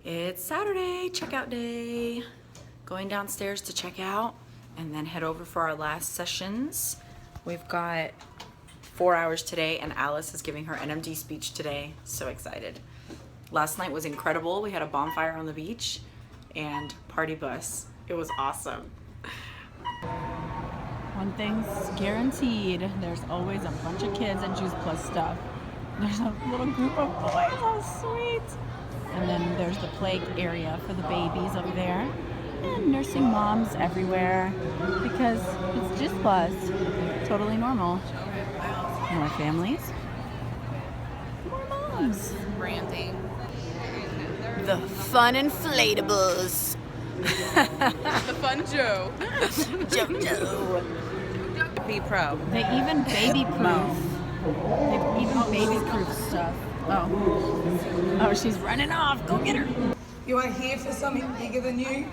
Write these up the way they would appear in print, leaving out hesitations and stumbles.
It's Saturday, checkout day. Going downstairs to check out and then head over for our last sessions. We've got 4 hours today and Alice is giving her NMD speech today. So excited. Last night was incredible. We had a bonfire on the beach and party bus. It was awesome. One thing's guaranteed, there's always a bunch of kids at Juice Plus stuff. There's a little group of boys, how sweet. And then there's the play area for the babies over there. And nursing moms everywhere because it's Juice Plus. Totally normal. More families, more moms. Branding. The fun inflatables. The fun Joe. Jojo. Be pro. They even baby-proof. They've even baby-proof stuff. Oh, she's running off. Go get her. You are here for something bigger than you.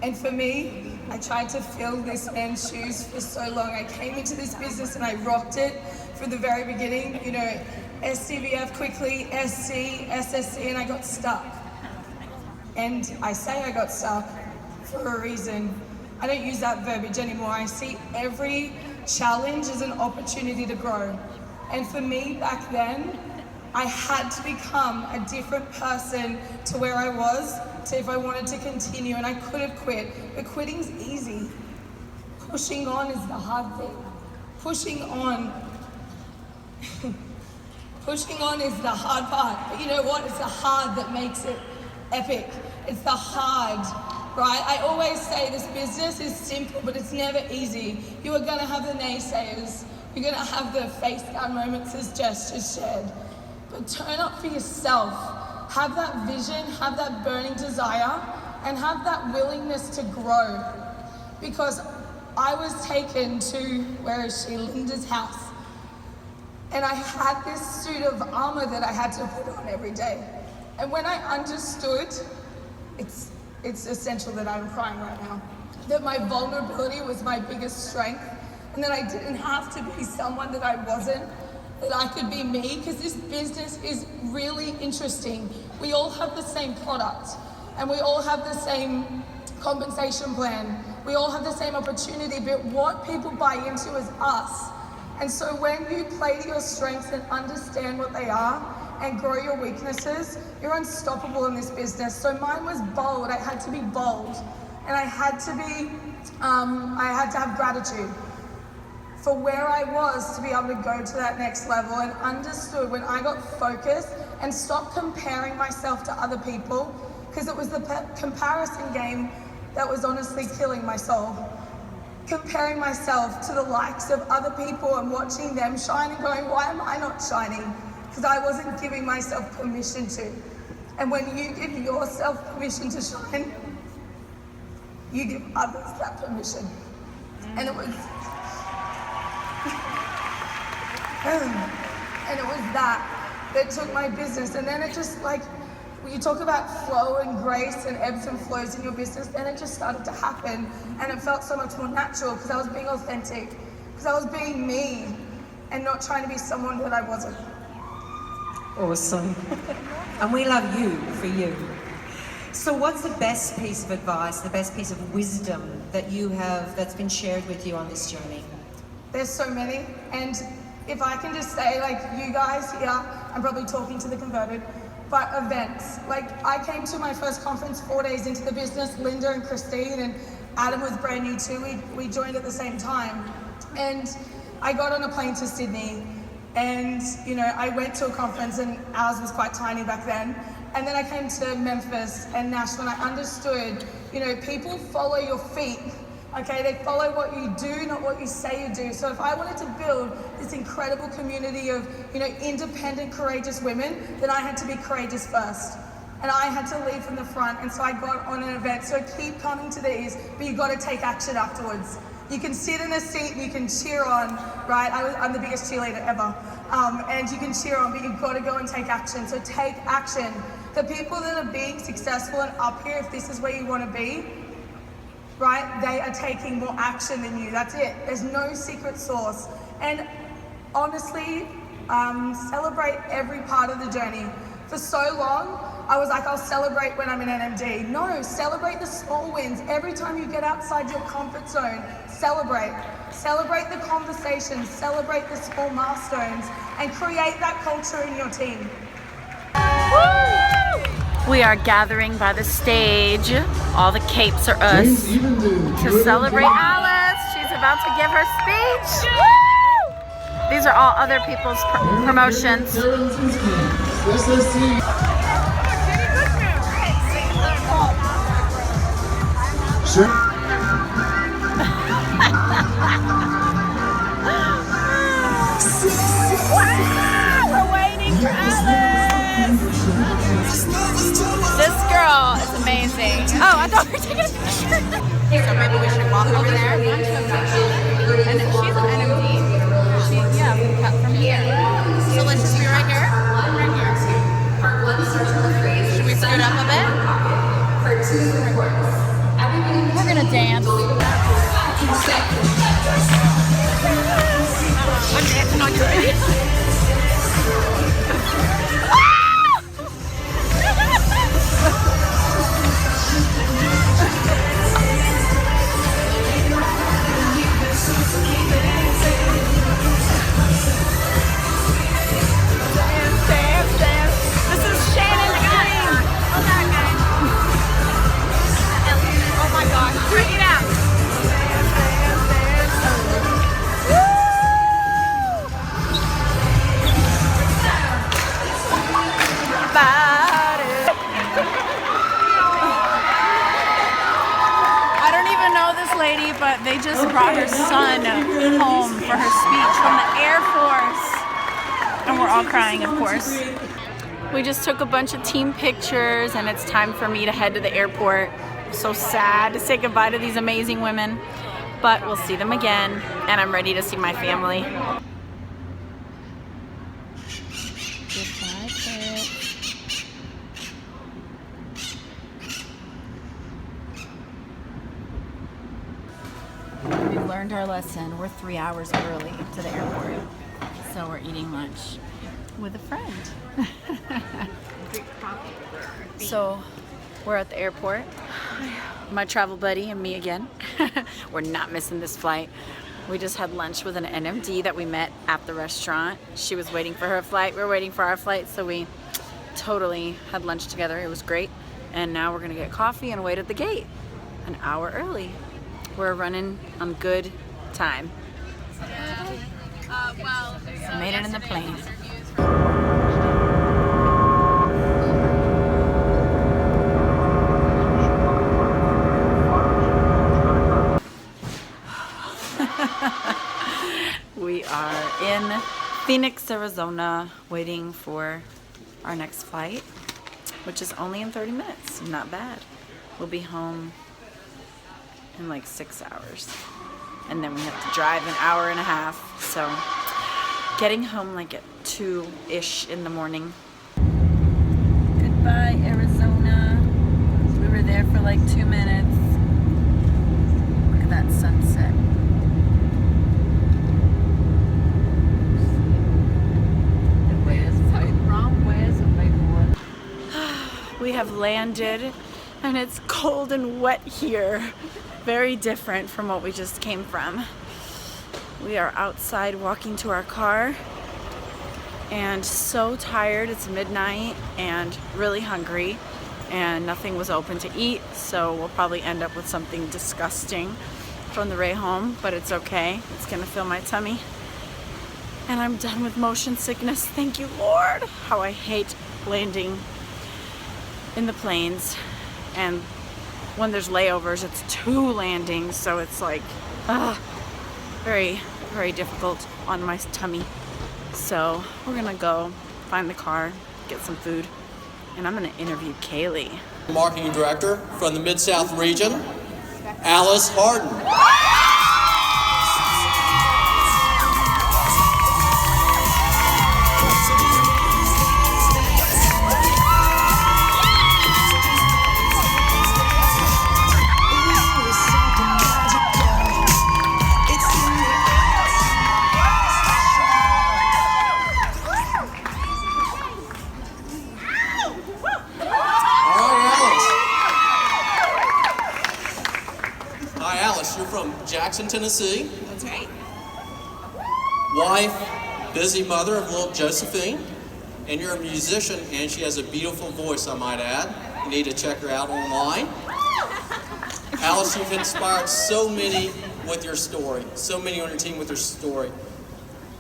And for me, I tried to fill this man's shoes for so long. I came into this business and I rocked it from the very beginning. You know, SCVF quickly, SC, SSC, and I got stuck. And I say I got stuck for a reason. I don't use that verbiage anymore. I see every challenge as an opportunity to grow. And for me back then, I had to become a different person to where I was to if I wanted to continue, and I could have quit. But quitting's easy. Pushing on is the hard thing. Pushing on is the hard part. But you know what? It's the hard that makes it epic. It's the hard, right? I always say this business is simple, but it's never easy. You are gonna have the naysayers. You're gonna have the face down moments, as Jess just shared. But turn up for yourself. Have that vision, have that burning desire, and have that willingness to grow. Because I was taken to, where is she, Linda's house. And I had this suit of armor that I had to put on every day. And when I understood, it's essential that I'm crying right now, that my vulnerability was my biggest strength, and that I didn't have to be someone that I wasn't, that I could be me, because this business is really interesting. We all have the same product, and we all have the same compensation plan. We all have the same opportunity, but what people buy into is us. And so when you play to your strengths and understand what they are and grow your weaknesses, you're unstoppable in this business. So mine was bold. I had to be bold, and I had to have gratitude for where I was to be able to go to that next level, and understood when I got focused and stopped comparing myself to other people, because it was the comparison game that was honestly killing my soul. Comparing myself to the likes of other people and watching them shine and going, why am I not shining? Because I wasn't giving myself permission to. And when you give yourself permission to shine, you give others that permission. And it was that took my business. And then it just, like, when you talk about flow and grace and ebbs and flows in your business, then it just started to happen, and it felt so much more natural because I was being authentic, because I was being me and not trying to be someone that I wasn't. Awesome. And we love you for you. So what's the best piece of advice, the best piece of wisdom that you have that's been shared with you on this journey? There's so many, and if I can just say, like, you guys here, I'm probably talking to the converted, but events. Like, I came to my first conference 4 days into the business. Linda and Christine and Adam was brand new too. We joined at the same time. And I got on a plane to Sydney, and, you know, I went to a conference, and ours was quite tiny back then. And then I came to Memphis and Nashville, and I understood, you know, people follow your feet. Okay, they follow what you do, not what you say you do. So if I wanted to build this incredible community of, you know, independent, courageous women, then I had to be courageous first. And I had to lead from the front, and so I got on an event. So keep coming to these, but you've got to take action afterwards. You can sit in a seat and you can cheer on, right? I'm the biggest cheerleader ever. And you can cheer on, but you've got to go and take action. So take action. The people that are being successful and up here, if this is where you want to be, right? They are taking more action than you. That's it. There's no secret sauce. And honestly, celebrate every part of the journey. For so long, I was like, I'll celebrate when I'm in NMD. No, celebrate the small wins. Every time you get outside your comfort zone, celebrate. Celebrate the conversations, celebrate the small milestones, and create that culture in your team. We are gathering by the stage. All the capes are us to celebrate Alice. She's about to give her speech. Woo! These are all other people's promotions. We're waiting for Alice. This girl is amazing. Oh, I thought we were taking a picture. So maybe we should walk over there. And she's an NMD. Cut from here. So let's just be right here. Right here. Should we scoot up a bit? We're gonna dance. I'm dancing on your face. But they just brought her son home for her speech from the Air Force. And we're all crying, of course. We just took a bunch of team pictures and it's time for me to head to the airport. I'm so sad to say goodbye to these amazing women, but we'll see them again and I'm ready to see my family. Goodbye, Kurt. We've learned our lesson. We're 3 hours early to the airport. So we're eating lunch with a friend. So we're at the airport. My travel buddy and me again. We're not missing this flight. We just had lunch with an NMD that we met at the restaurant. She was waiting for her flight. We were waiting for our flight. So we totally had lunch together. It was great. And now we're gonna get coffee and wait at the gate an hour early. We're running on good time. Made it in the plane. We are in Phoenix, Arizona, waiting for our next flight, which is only in 30 minutes. Not bad. We'll be home in like 6 hours. And then we have to drive an hour and a half. So getting home like at 2-ish in the morning. Goodbye, Arizona. We were there for like 2 minutes. Look at that sunset. We have landed and it's cold and wet here. Very different from what we just came from. We are outside walking to our car and so tired. It's midnight and really hungry and nothing was open to eat, so we'll probably end up with something disgusting from the way home, but it's okay. It's gonna fill my tummy. And I'm done with motion sickness. Thank you, Lord. How I hate landing in the planes, and when there's layovers, it's 2 landings, so it's like very, very difficult on my tummy. So we're gonna go find the car, get some food, and I'm gonna interview Kaylee. Marketing Director from the Mid-South region, Alice Harden. from Jackson, Tennessee. That's right. Wife, busy mother of little Josephine. And you're a musician, and she has a beautiful voice, I might add. You need to check her out online. Alice, you've inspired so many with your story, so many on your team with your story.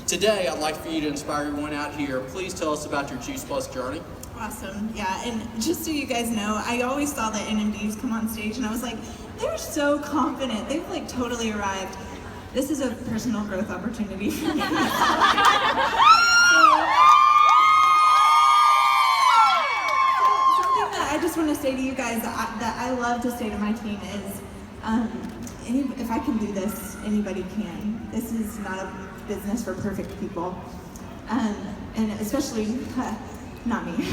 Today, I'd like for you to inspire everyone out here. Please tell us about your Juice Plus journey. Awesome, yeah, and just so you guys know, I always saw the NMDs come on stage and I was like, they're so confident, they've like totally arrived. This is a personal growth opportunity for me. Something that I just want to say to you guys that I love to say to my team is, if I can do this, anybody can. This is not a business for perfect people, and especially not me.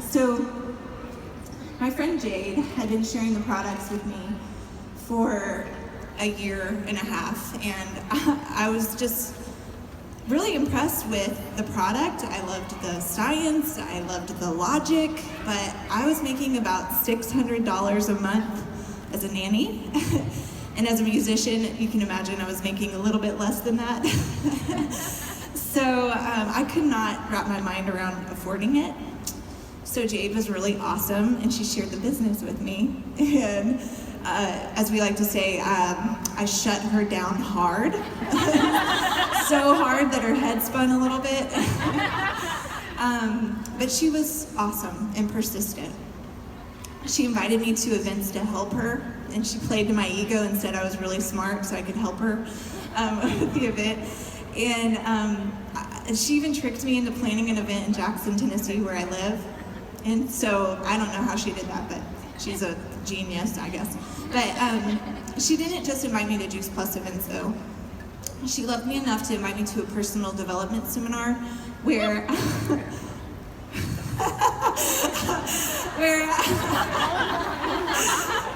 So my friend Jade had been sharing the products with me for a year and a half, and I was just really impressed with the product. I loved the science, I loved the logic, but I was making about $600 a month as a nanny. And as a musician, you can imagine I was making a little bit less than that. So I could not wrap my mind around affording it. So Jade was really awesome, and she shared the business with me. And as we like to say, I shut her down hard. So hard that her head spun a little bit. But she was awesome and persistent. She invited me to events to help her, and she played to my ego and said I was really smart so I could help her with the event. And she even tricked me into planning an event in Jackson, Tennessee, where I live. And so I don't know how she did that, but she's a genius, I guess. But she didn't just invite me to Juice Plus events, though. She loved me enough to invite me to a personal development seminar where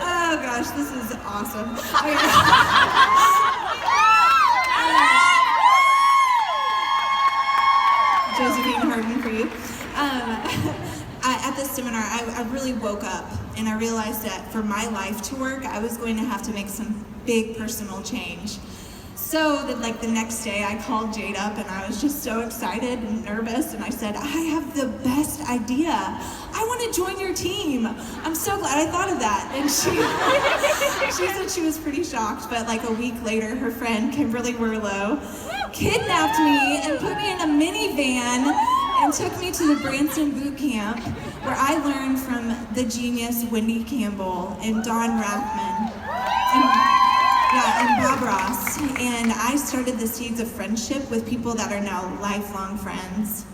oh gosh, this is awesome. Josephine Harden for you. At this seminar, I really woke up and I realized that for my life to work, I was going to have to make some big personal change. So that like the next day I called Jade up and I was just so excited and nervous, and I said, I have the best idea. I want to join your team. I'm so glad I thought of that. And she said she was pretty shocked, but like a week later, her friend Kimberly Werlow kidnapped me and put me in a minivan and took me to the Branson boot camp, where I learned from the genius Wendy Campbell and Don Rathman. And Bob Ross, and I started the seeds of friendship with people that are now lifelong friends.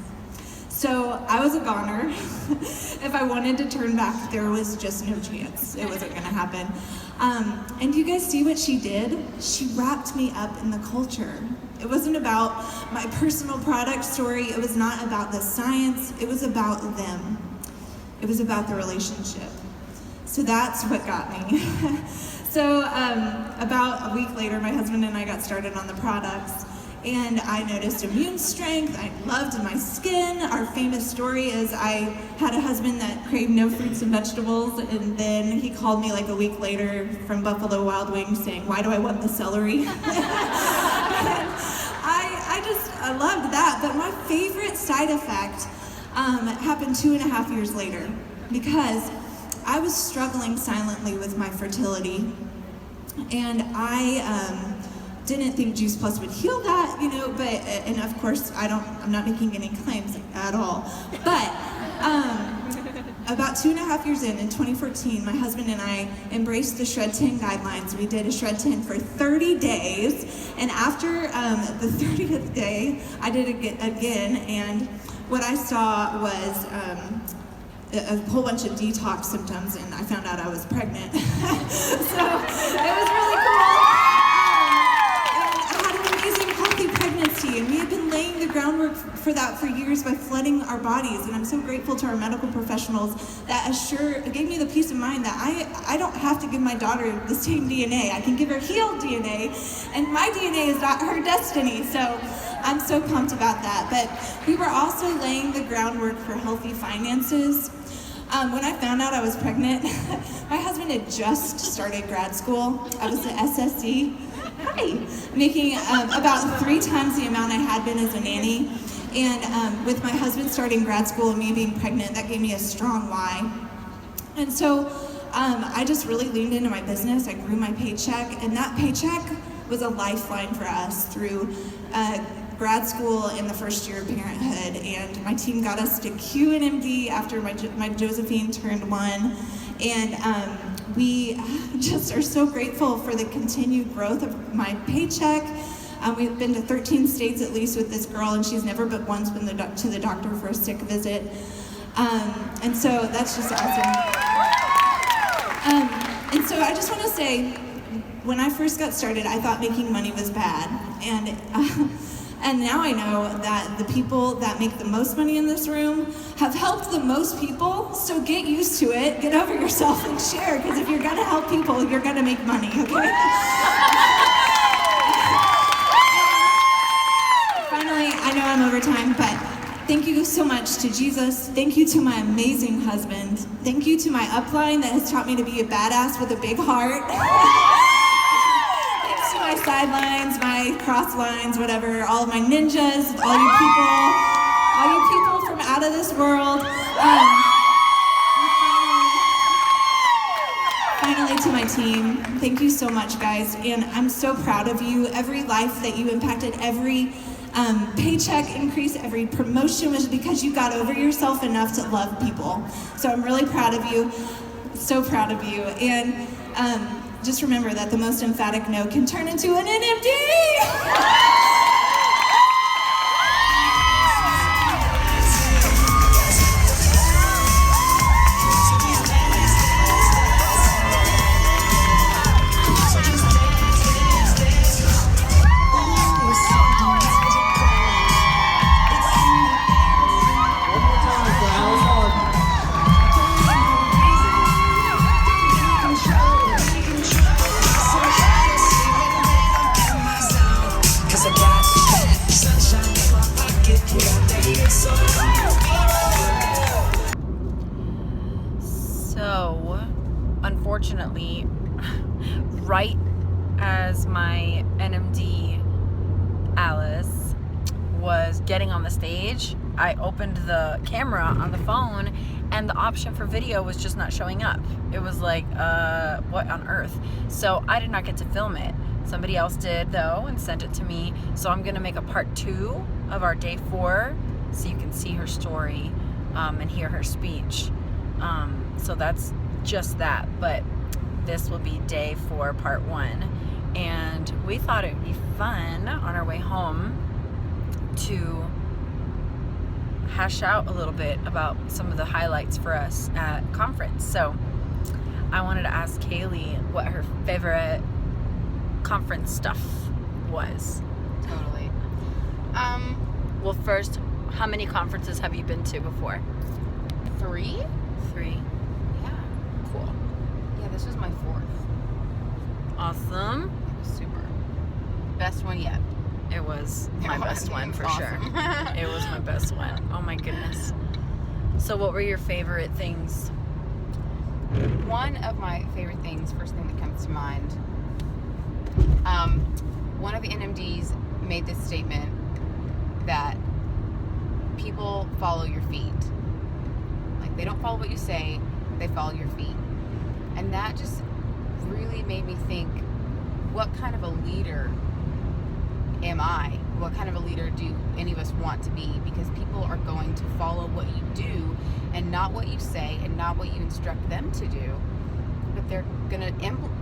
So I was a goner. If I wanted to turn back, there was just no chance. It wasn't gonna happen. And you guys see what she did? She wrapped me up in the culture. It wasn't about my personal product story. It was not about the science. It was about them. It was about the relationship. So that's what got me. So about a week later, my husband and I got started on the products, and I noticed immune strength. I loved my skin. Our famous story is I had a husband that craved no fruits and vegetables, and then he called me like a week later from Buffalo Wild Wings saying, why do I want the celery? I loved that, but my favorite side effect happened 2.5 years later, because I was struggling silently with my fertility, and I didn't think Juice Plus would heal that, you know, but, and of course, I'm not making any claims at all, but about 2.5 years in 2014, my husband and I embraced the Shred 10 guidelines. We did a Shred 10 for 30 days, and after the 30th day, I did it again, and what I saw was a whole bunch of detox symptoms, and I found out I was pregnant. So it was really cool. And I had an amazing, healthy pregnancy, and we had been laying the groundwork for that for years by flooding our bodies. And I'm so grateful to our medical professionals that gave me the peace of mind that I don't have to give my daughter the same DNA. I can give her healed DNA, and my DNA is not her destiny. So I'm so pumped about that. But we were also laying the groundwork for healthy finances. When I found out I was pregnant, my husband had just started grad school. I was at SSC. Hi. Making about 3 times the amount I had been as a nanny. And with my husband starting grad school and me being pregnant, that gave me a strong why. And so I just really leaned into my business. I grew my paycheck, and that paycheck was a lifeline for us through grad school in the first year of parenthood. And my team got us to QNMD after my Josephine turned 1. And we just are so grateful for the continued growth of my paycheck. We've been to 13 states at least with this girl, and she's never but once been to the doctor for a sick visit. And so that's just awesome. And so I just want to say, when I first got started, I thought making money was bad. And now I know that the people that make the most money in this room have helped the most people, so get used to it, get over yourself and share, because if you're gonna help people, you're gonna make money, okay? Finally, I know I'm over time, but thank you so much to Jesus. Thank you to my amazing husband. Thank you to my upline that has taught me to be a badass with a big heart. Thanks to my sidelines, my cross lines, whatever, all of my ninjas, all you people from out of this world. Finally to my team, thank you so much, guys. And I'm so proud of you. Every life that you impacted, every paycheck increase, every promotion was because you got over yourself enough to love people. So I'm really proud of you, so proud of you. And just remember that the most emphatic no can turn into an NMD! So, unfortunately, right as my NMD Alice was getting on the stage, I opened the camera on the phone and the option for video was just not showing up. It was like, what on earth? So I did not get to film it. Somebody else did though and sent it to me. So I'm gonna make a part 2 of our day 4 so you can see her story and hear her speech. So that's just that, but this will be day 4, part 1. And we thought it would be fun on our way home to hash out a little bit about some of the highlights for us at conference. So I wanted to ask Kaylee what her favorite conference stuff was. Totally. Well, first, how many conferences have you been to before? 3? 3. Yeah. Cool. Yeah, this was my 4th. Awesome. It was super. Best one yet. It was my best one for Awesome. sure. It was my best one. Oh my goodness. So what were your favorite things? One of my favorite things, first thing that comes to mind, one of the NMDs made this statement that people follow your feet. Like, they don't follow what you say, they follow your feet. And that just really made me think, what kind of a leader am I? What kind of a leader do any of us want to be? Because people are going to follow what you do and not what you say and not what you instruct them to do, but they're going to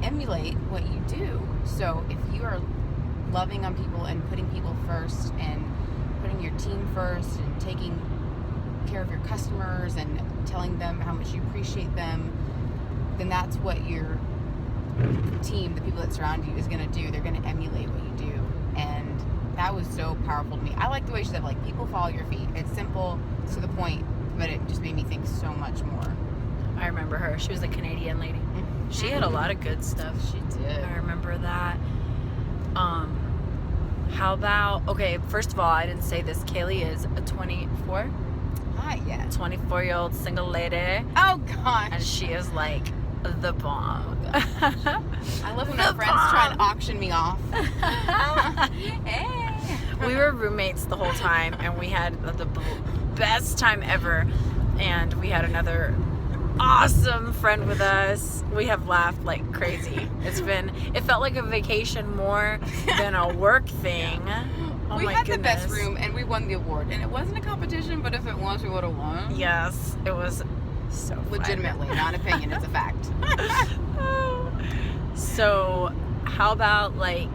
emulate what you do. So if you are loving on people and putting people first and putting your team first and taking care of your customers and telling them how much you appreciate them, then that's what your team, the people that surround you, is going to do. They're going to emulate what you do. And that was so powerful to me. I like the way she said, like, people follow your feet. It's simple, to the point, but it just made me think so much more. I remember her. She was a Canadian lady. She had a lot of good stuff. She did. I remember that. How about, okay, first of all, I didn't say this. Kaylee is a 24. Not yet. 24-year-old single lady, Oh gosh. and she is like the bomb. I love when my friends try and auction me off. Hey. We were roommates the whole time, and we had the best time ever. And we had another awesome friend with us. We have laughed like crazy. It felt like a vacation more than a work thing. Oh We my had goodness. the best room and we won the award. And it wasn't a competition, but if it was, we would have won. Yes, it was so fun. Legitimately, not an opinion, it's a fact. So, how about like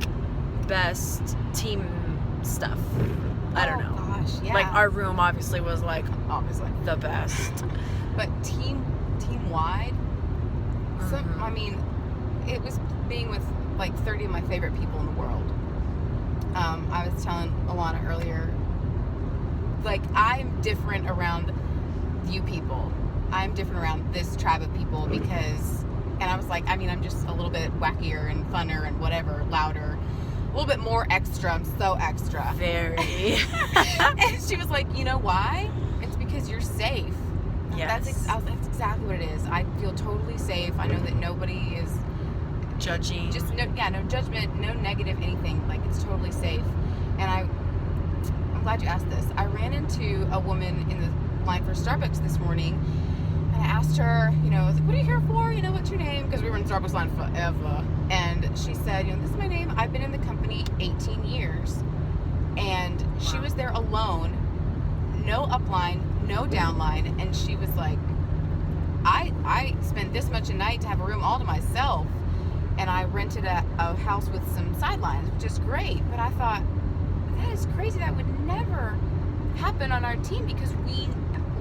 best team stuff? I don't know. Gosh, yeah. Like our room obviously was like obviously. the best. But team wide, Mhm. I mean, it was being with like 30 of my favorite people in the world. I was telling Alana earlier, like I'm different around you people. I'm different around this tribe of people because, and I was like, I mean, I'm just a little bit wackier and funner and whatever, louder, a little bit more extra. I'm so extra. Very. And she was like, you know why? It's because you're safe. Yes. That's exactly what it is. I feel totally safe. I know that nobody is Judging. just no judgment, no negative anything. Like it's totally safe. And I'm glad you asked this. I ran into a woman in the line for Starbucks this morning, and I asked her, I was like, "What are you here for? What's your name?" Because we were in the Starbucks line forever. And she said, "This is my name. I've been in the company 18 years," and she was there alone, no upline, no downline, and she was like, I spent this much a night to have a room all to myself, and I rented a house with some sidelines, which is great. But I thought, that is crazy. That would never happen on our team because we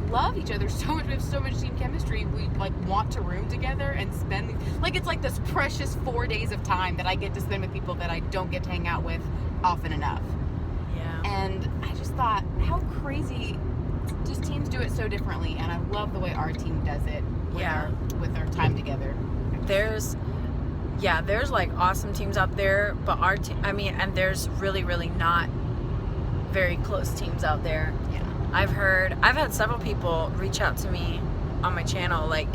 love each other so much. We have so much team chemistry. We want to room together and spend it's like this precious 4 days of time that I get to spend with people that I don't get to hang out with often enough. Yeah. And I just thought, how crazy. Just teams do it so differently, and I love the way our team does it with our time together. There's like awesome teams out there, but our team, and there's really, really not very close teams out there. Yeah. I've had several people reach out to me on my channel, like,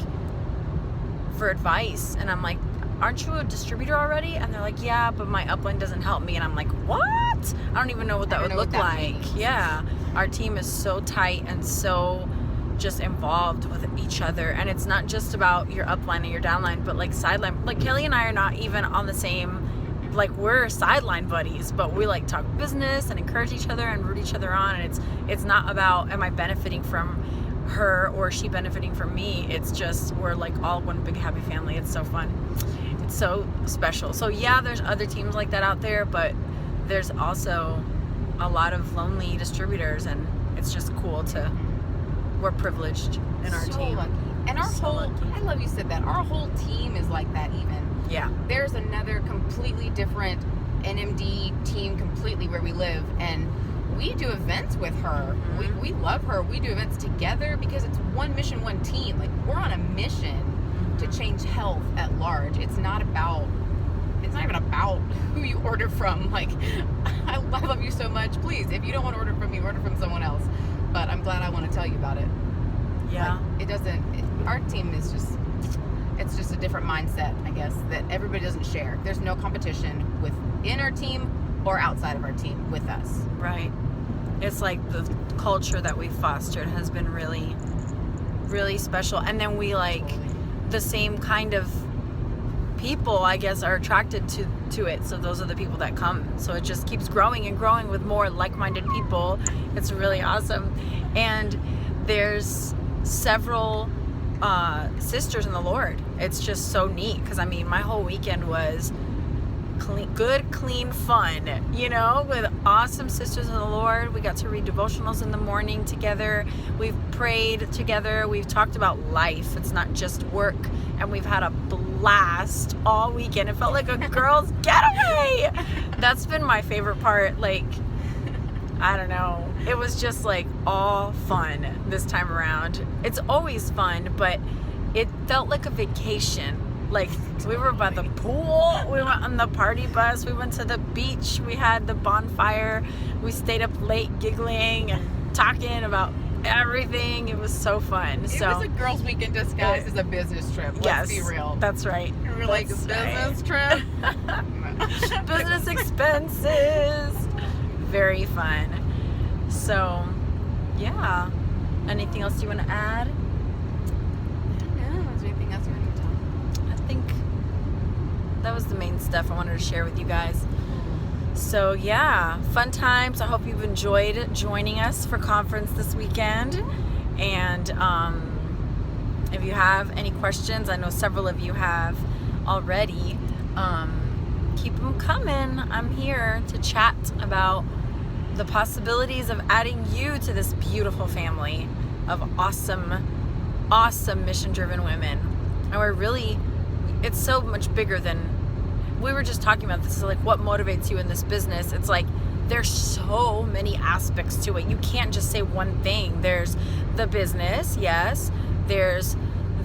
for advice, and I'm like, aren't you a distributor already? And they're like, yeah, but my upline doesn't help me. And I'm like, what? I don't even know what that would look like. Yeah. Our team is so tight and so just involved with each other. And it's not just about your upline and your downline, but like sideline. Like Kelly and I are not even on the same, like we're sideline buddies, but we like talk business and encourage each other and root each other on. And it's not about, am I benefiting from her or she benefiting from me? It's just, we're like all one big happy family. It's so fun. It's so special. So yeah, there's other teams like that out there, but there's also a lot of lonely distributors, and it's just cool we're privileged in our so team. Lucky. And our So whole, lucky. I love you said that, our whole team is like that even. Yeah. There's another completely different NMD team completely where we live, and we do events with her. Mm-hmm. We love her. We do events together because it's one mission, one team. Like we're on a mission to change health at large. It's not even about who you order from. Like, I love you so much. Please, if you don't want to order from me, order from someone else. But I'm glad I want to tell you about it. Yeah. Like, our team is it's just a different mindset, I guess, that everybody doesn't share. There's no competition within our team or outside of our team with us. Right. It's like the culture that we fostered has been really, really special. And then we like the same kind of people, I guess, are attracted to it. So those are the people that come. So it just keeps growing and growing with more like-minded people. It's really awesome. And there's several sisters in the Lord. It's just so neat because my whole weekend was clean fun, with awesome sisters in the Lord. We got to read devotionals in the morning together. We've prayed together. We've talked about life. It's not just work. And we've had a blast all weekend. It felt like a girl's getaway. That's been my favorite part. Like, I don't know. It was just like all fun this time around. It's always fun, but it felt like a vacation. Like, we were by the pool, we went on the party bus, we went to the beach, we had the bonfire, we stayed up late giggling and talking about everything. It was so fun. It was a girls' weekend disguised as a business trip. Let's be real. That's right. We're like, That's business trip? Business expenses. Very fun. So, yeah. Anything else you want to add? No, is there anything else you want to tell? I think that was the main stuff I wanted to share with you guys. So, yeah, fun times. I hope you've enjoyed joining us for conference this weekend. And if you have any questions, I know several of you have already, keep them coming. I'm here to chat about the possibilities of adding you to this beautiful family of awesome mission-driven women. And we're really, it's so much bigger than, we were just talking about this, is like what motivates you in this business. It's like there's so many aspects to it. You can't just say one thing. There's the business, yes. There's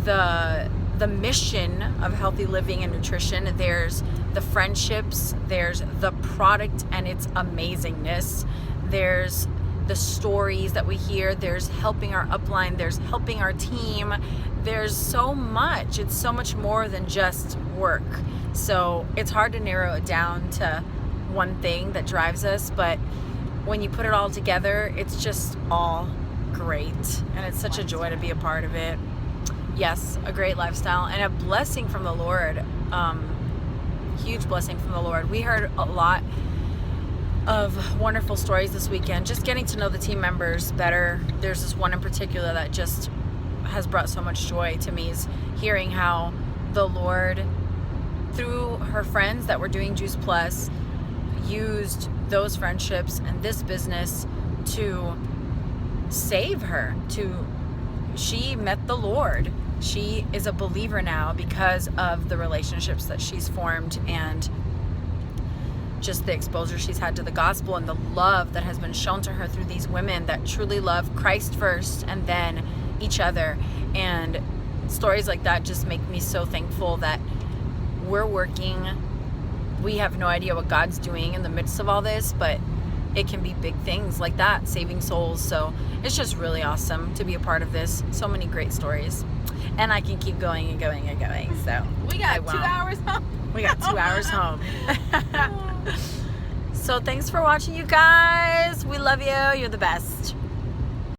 the mission of healthy living and nutrition. There's the friendships. There's the product and its amazingness. There's the stories that we hear. There's helping our upline. There's helping our team. There's so much. It's so much more than just work. So it's hard to narrow it down to one thing that drives us, but when you put it all together, it's just all great. And it's such a joy to be a part of it. Yes, a great lifestyle and a blessing from the Lord. Huge blessing from the Lord. We heard a lot of wonderful stories this weekend, just getting to know the team members better. There's this one in particular that just has brought so much joy to me, is hearing how the Lord, through her friends that were doing Juice Plus, used those friendships and this business to save her. She met the Lord. She is a believer now because of the relationships that she's formed and just the exposure she's had to the gospel and the love that has been shown to her through these women that truly love Christ first and then each other. And stories like that just make me so thankful that we're working. We have no idea what God's doing in the midst of all this, but it can be big things like that, saving souls. So it's just really awesome to be a part of this. So many great stories. And I can keep going and going and going. So We got 2 hours home. We got 2 hours home. So thanks for watching, you guys. We love you. You're the best.